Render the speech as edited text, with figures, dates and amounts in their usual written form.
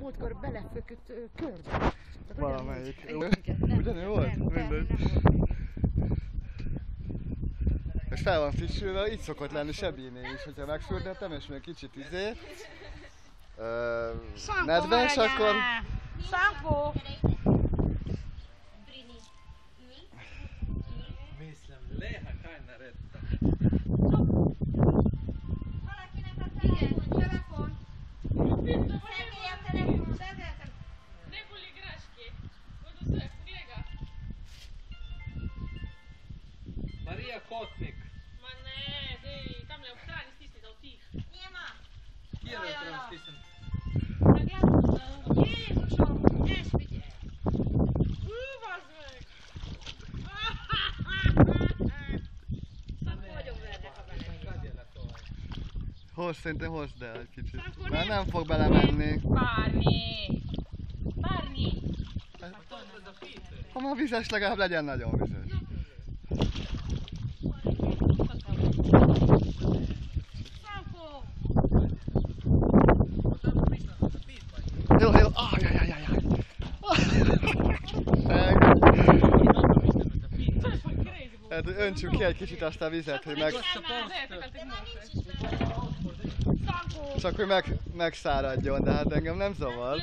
múltkor belefökött körbe. Valamelyik. Ugyanúgy volt? Mindegy. És fel van frissülve, így szokott lenni Sebinél is, hogyha megfürdettem és még kicsit nedves, akkor... Szankó! Mislim, leha kaj naredta. Valakinek a telefon. Szergej a telefon. Ne boli igračke. Bodo se, gleda. Marija Kotnik. Ma ne, dej, tamle ob strani stisni da utih. Njema. Kjer je treba stisnem? Jézusom, ne figyelj. Bazd meg! Szankó nagyon vernek a veled. Kadjele tovaj. Szerintem hozd el egy kicsit. Mert nem fog belemenni. Barni! Ha már vizes, legalább legyen nagyon vizes. Szankó. Jó, ajajajajaj. Hát öntsük ki egy kicsit azt a vizet, hogy meg... Csak hogy megszáradjon, de hát engem nem zavar.